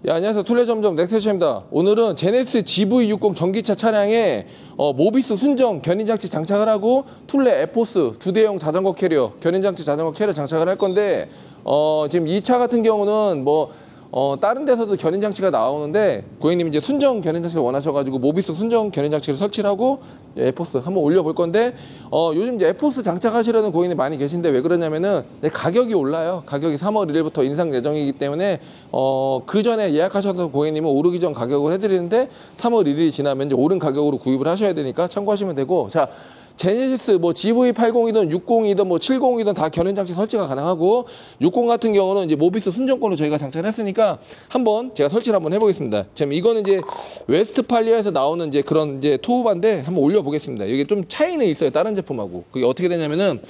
예, 안녕하세요. 툴레점점 넥스트입니다. 오늘은 제네시스 GV60 전기차 차량에 모비스 순정 견인장치 장착을 하고 툴레 에포스 2대용 자전거 캐리어, 견인장치 자전거 캐리어 장착을 할 건데 지금 이 차 같은 경우는 다른 데서도 견인장치가 나오는데 고객님이 이제 순정 견인장치를 원하셔가지고 모비스 순정 견인장치를 설치를 하고 에포스 한번 올려볼 건데 요즘 이제 에포스 장착하시려는 고객님 많이 계신데 왜 그러냐면은 가격이 올라요. 가격이 3월 1일부터 인상 예정이기 때문에 그 전에 예약하셨던 고객님은 오르기 전 가격을 해드리는데 3월 1일이 지나면 이제 오른 가격으로 구입을 하셔야 되니까 참고하시면 되고, 자, 제네시스 GV80이든 60이든 70이든 다 견인장치 설치가 가능하고 60 같은 경우는 이제 모비스 순정권으로 저희가 장착을 했으니까 한번 제가 설치를 한번 해보겠습니다. 지금 이거는 이제 웨스트팔리아에서 나오는 이제 그런 이제 토우바인데 한번 올려보겠습니다. 이게 좀 차이는 있어요, 다른 제품하고. 그게 어떻게 되냐면은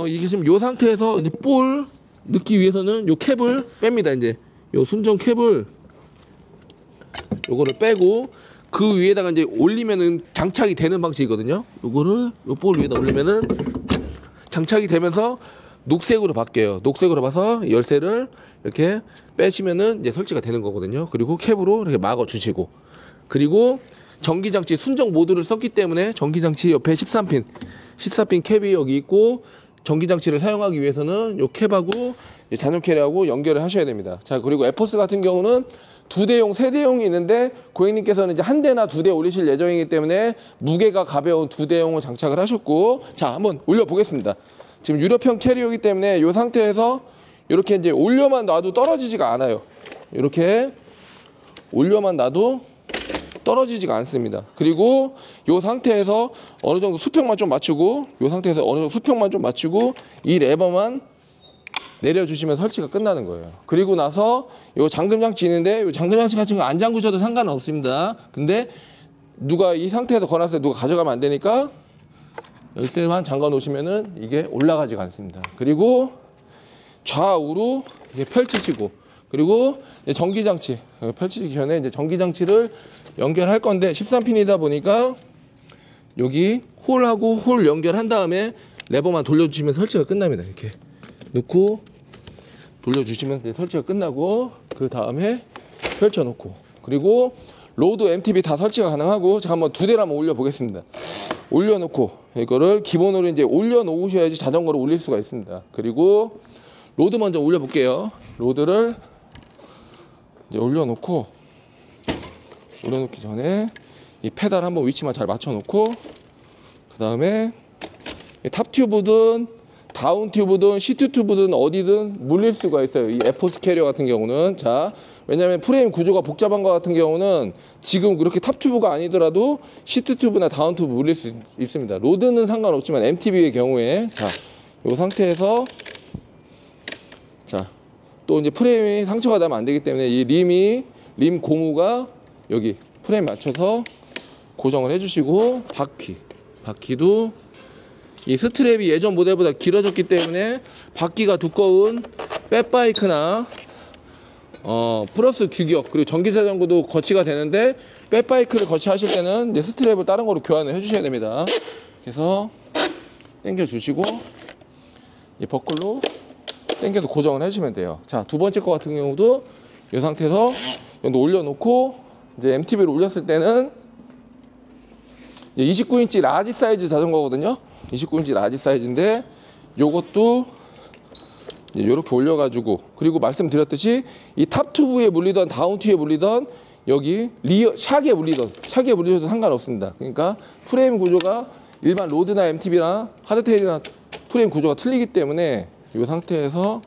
이게 지금 요 상태에서 이제 볼 넣기 위해서는 요 캡을 뺍니다. 이제 요 순정 캡을 요거를 빼고 그 위에다가 이제 올리면은 장착이 되는 방식이거든요. 요거를 요 볼 위에다 올리면은 장착이 되면서 녹색으로 바뀌어요. 녹색으로 봐서 열쇠를 이렇게 빼시면은 이제 설치가 되는 거거든요. 그리고 캡으로 이렇게 막아 주시고, 그리고 전기장치 순정 모드를 썼기 때문에 전기장치 옆에 14핀 캡이 여기 있고, 전기장치를 사용하기 위해서는 요 캡하고 자동 캐리하고 연결을 하셔야 됩니다. 자, 그리고 에포스 같은 경우는 2대용, 3대용이 있는데 고객님께서는 이제 1대나 2대 올리실 예정이기 때문에 무게가 가벼운 2대용을 장착을 하셨고, 자, 한번 올려보겠습니다. 지금 유럽형 캐리어이기 때문에 이 상태에서 이렇게 이제 올려만 놔도 떨어지지가 않아요. 이렇게 올려만 놔도 떨어지지가 않습니다. 그리고 이 상태에서 어느 정도 수평만 좀 맞추고, 이 상태에서 어느 정도 수평만 좀 맞추고 이 레버만 내려주시면 설치가 끝나는 거예요. 그리고 나서 요 잠금장치 있는데 요 잠금장치 같은 거 안 잠그셔도 상관은 없습니다. 근데 누가 이 상태에서 걸었을 때 누가 가져가면 안 되니까 열쇠만 잠가 놓으시면은 이게 올라가지가 않습니다. 그리고 좌우로 이렇게 펼치시고, 그리고 이제 전기장치 펼치기 전에 이제 전기장치를 연결할 건데 13핀이다 보니까 여기 홀하고 홀 연결한 다음에 레버만 돌려주시면 설치가 끝납니다. 이렇게 넣고 돌려주시면 설치가 끝나고, 그 다음에 펼쳐놓고, 그리고 로드 MTB 다 설치가 가능하고, 자, 한번 2대를 한번 올려보겠습니다. 올려놓고 이거를 기본으로 이제 올려놓으셔야지 자전거를 올릴 수가 있습니다. 그리고 로드 먼저 올려볼게요. 로드를 이제 올려놓기 전에 이 페달 한번 위치만 잘 맞춰놓고, 그 다음에 탑 튜브든 다운 튜브든 시트 튜브든 어디든 물릴 수가 있어요, 이 에포스 캐리어 같은 경우는. 자, 왜냐하면 프레임 구조가 복잡한 것 같은 경우는 지금 그렇게 탑 튜브가 아니더라도 시트 튜브나 다운 튜브 물릴 수 있습니다. 로드는 상관없지만 MTB의 경우에, 자, 이 상태에서, 자, 또 이제 프레임이 상처가 나면 안 되기 때문에 이 림 고무가 여기 프레임 맞춰서 고정을 해주시고, 바퀴도 이 스트랩이 예전 모델보다 길어졌기 때문에 바퀴가 두꺼운 백바이크나 플러스 규격, 그리고 전기자전거도 거치가 되는데 백바이크를 거치하실 때는 이제 스트랩을 다른 거로 교환을 해주셔야 됩니다. 그래서 당겨 주시고 이 버클로 당겨서 고정을 해주시면 돼요. 자, 두 번째 거 같은 경우도 이 상태에서 올려놓고 이제 MTB를 올렸을 때는 29인치 라지 사이즈 자전거거든요. 29인치 라지 사이즈인데 요것도 이렇게 올려가지고, 그리고 말씀드렸듯이 이 탑 튜브에 물리던 다운 튜브에 물리던 여기 리어 샥에 물리셔도 상관없습니다. 그러니까 프레임 구조가 일반 로드나 MTB나 하드테일이나 프레임 구조가 틀리기 때문에 이 상태에서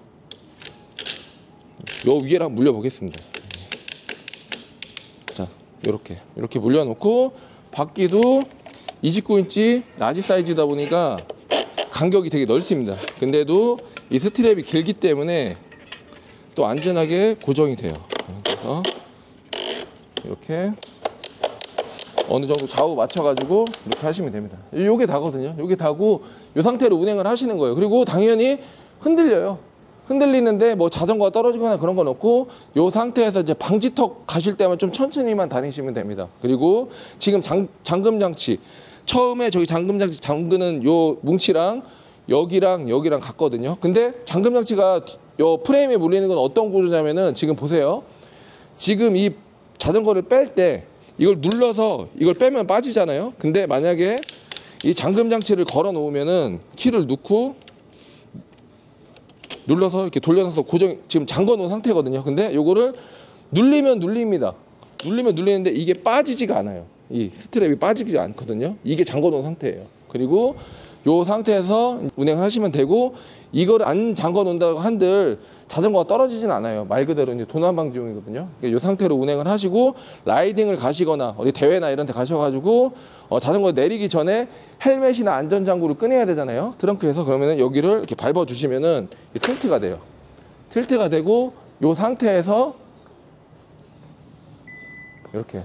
요 위에랑 물려보겠습니다. 자, 이렇게 물려놓고, 바퀴도 29인치 라지 사이즈다 보니까 간격이 되게 넓습니다. 근데도 이 스트랩이 길기 때문에 또 안전하게 고정이 돼요. 그래서 이렇게 어느 정도 좌우 맞춰가지고 이렇게 하시면 됩니다. 요게 다거든요. 요게 다고 이 상태로 운행을 하시는 거예요. 그리고 당연히 흔들려요. 흔들리는데 뭐 자전거가 떨어지거나 그런 건 없고, 이 상태에서 이제 방지턱 가실 때만 좀 천천히만 다니시면 됩니다. 그리고 지금 잠금장치, 처음에 저기 잠금장치 잠그는 요 뭉치랑 여기랑 같거든요. 근데 잠금장치가 요 프레임에 물리는 건 어떤 구조냐면은 지금 보세요. 지금 이 자전거를 뺄 때 이걸 눌러서 이걸 빼면 빠지잖아요. 근데 만약에 이 잠금 장치를 걸어 놓으면은 키를 넣고 눌러서 이렇게 돌려놔서 고정, 지금 잠궈 놓은 상태거든요. 근데 요거를 눌리면 눌립니다. 눌리면 눌리는데 이게 빠지지가 않아요. 이 스트랩이 빠지지 않거든요. 이게 잠궈 놓은 상태예요. 그리고 요 상태에서 운행을 하시면 되고, 이걸 안 잠궈 놓는다고 한들 자전거가 떨어지진 않아요. 말 그대로 이제 도난방지용이거든요. 그러니까 이 상태로 운행을 하시고 라이딩을 가시거나 어디 대회나 이런 데 가셔가지고 자전거 내리기 전에 헬멧이나 안전장구를 꺼내야 되잖아요. 트렁크에서. 그러면은 여기를 이렇게 밟아 주시면은 틸트가 돼요. 틸트가 되고 이 상태에서 이렇게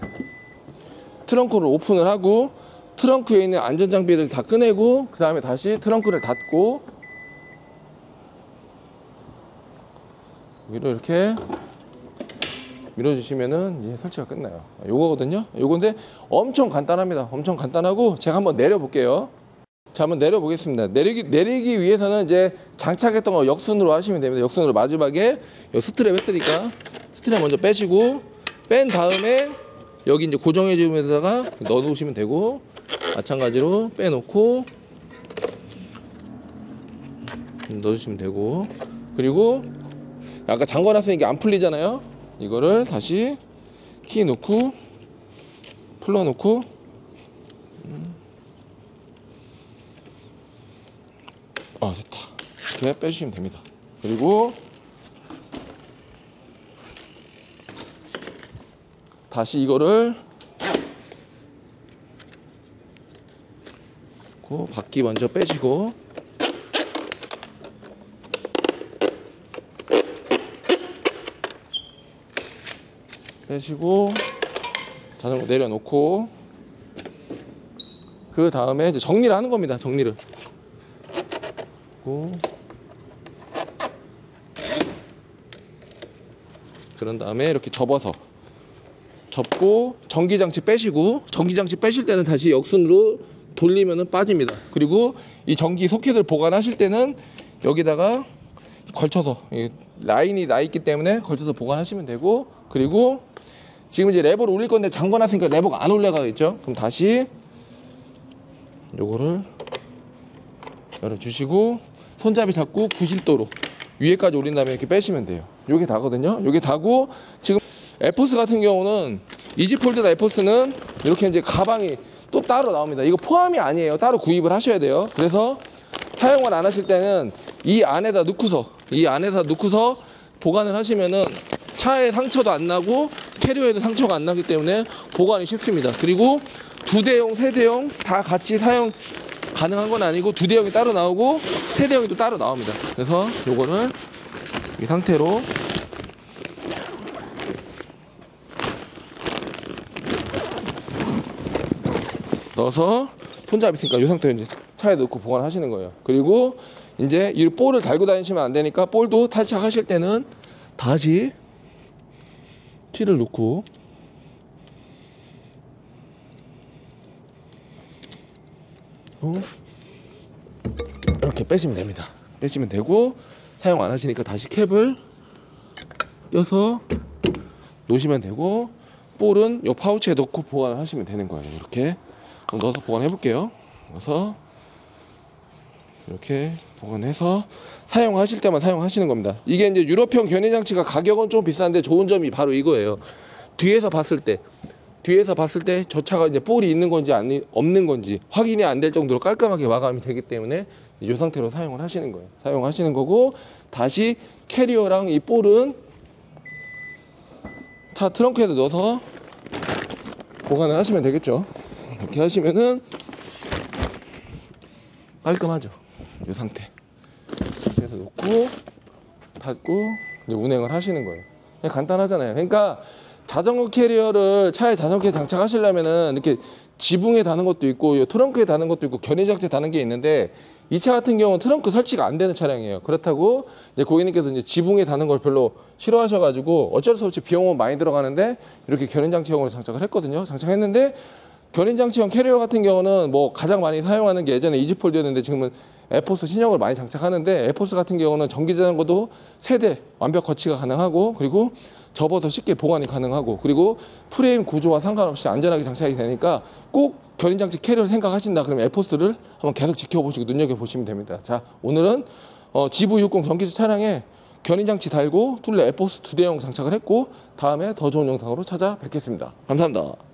트렁크를 오픈을 하고 트렁크에 있는 안전장비를 다 꺼내고 그 다음에 다시 트렁크를 닫고 여기를 이렇게 밀어주시면은 이제 설치가 끝나요. 요거거든요. 요건데 엄청 간단합니다. 엄청 간단하고 제가 한번 내려볼게요. 자, 한번 내려보겠습니다. 내리기 위해서는 이제 장착했던 거 역순으로 하시면 됩니다. 역순으로 마지막에 스트랩 했으니까 스트랩 먼저 빼시고, 뺀 다음에 여기 이제 고정해 주는 데다가 넣어 놓으시면 되고, 마찬가지로 빼놓고 넣어주시면 되고, 그리고 아까 잠궈놨으니까 이게 안 풀리잖아요. 이거를 다시 키 놓고 풀러놓고 됐다. 이렇게 빼주시면 됩니다. 그리고 다시 이거를 바퀴 먼저 빼시고 자전거 내려놓고 그 다음에 이제 정리를 하는 겁니다. 정리를. 그런 다음에 이렇게 접고 전기장치 빼시고, 전기장치 빼실 때는 다시 역순으로 돌리면은 빠집니다. 그리고 이 전기 소켓을 보관하실 때는 여기다가 걸쳐서, 라인이 나 있기 때문에 걸쳐서 보관하시면 되고, 그리고 지금 이제 레버를 올릴 건데 잠궈놨으니까 레버가 안 올라가겠죠. 그럼 다시 요거를 열어주시고 손잡이 잡고 90도로 위에까지 올린 다음에 이렇게 빼시면 돼요. 요게 다거든요. 요게 다고, 지금 에포스 같은 경우는 이지폴드나 에포스는 이렇게 이제 가방이 또 따로 나옵니다. 이거 포함이 아니에요. 따로 구입을 하셔야 돼요. 그래서 사용을 안 하실 때는 이 안에다 넣고서 보관을 하시면은 차에 상처도 안 나고 캐리어에도 상처가 안 나기 때문에 보관이 쉽습니다. 그리고 2대용, 3대용 다 같이 사용 가능한 건 아니고 2대용이 따로 나오고 3대용이 또 따로 나옵니다. 그래서 요거를 이 상태로 넣어서 손잡이 있으니까 이 상태로 이제 차에 넣고 보관하시는 거예요. 그리고 이제 이 볼을 달고 다니시면 안 되니까 볼도 탈착하실 때는 다시 키를 놓고 이렇게 빼시면 됩니다. 빼시면 되고, 사용 안 하시니까 다시 캡을 껴서 놓으시면 되고, 볼은 이 파우치에 넣고 보관을 하시면 되는 거예요. 이렇게 넣어서 보관해 볼게요. 넣어서 이렇게 보관해서 사용하실 때만 사용하시는 겁니다. 이게 이제 유럽형 견인 장치가 가격은 좀 비싼데 좋은 점이 바로 이거예요. 뒤에서 봤을 때 저 차가 이제 볼이 있는 건지 없는 건지 확인이 안 될 정도로 깔끔하게 마감이 되기 때문에 이 상태로 사용을 하시는 거예요. 사용하시는 거고, 다시 캐리어랑 이 볼은 차 트렁크에 넣어서 보관을 하시면 되겠죠. 이렇게 하시면은 깔끔하죠. 이 상태. 그래서 놓고 닫고 이제 운행을 하시는 거예요. 그냥 간단하잖아요. 그러니까 자전거 캐리어를 차에 자전거 캐리어 장착하시려면은 이렇게 지붕에 다는 것도 있고 트렁크에 다는 것도 있고 견인 장치에 다는 게 있는데, 이 차 같은 경우는 트렁크 설치가 안 되는 차량이에요. 그렇다고 이제 고객님께서 이제 지붕에 다는 걸 별로 싫어하셔가지고 어쩔 수 없이 비용은 많이 들어가는데 이렇게 견인 장치형으로 장착을 했거든요. 장착했는데 견인 장치형 캐리어 같은 경우는 뭐 가장 많이 사용하는 게 예전에 이지폴드였는데 지금은 에포스 신형을 많이 장착하는데, 에포스 같은 경우는 전기 자전거도 3대 완벽 거치가 가능하고, 그리고 접어서 쉽게 보관이 가능하고, 그리고 프레임 구조와 상관없이 안전하게 장착이 되니까 꼭 견인장치 캐리어를 생각하신다 그러면 에포스를 한번 계속 지켜보시고 눈여겨보시면 됩니다. 자, 오늘은 GV60 전기차 차량에 견인장치 달고 툴레 에포스 2대형 장착을 했고, 다음에 더 좋은 영상으로 찾아뵙겠습니다. 감사합니다.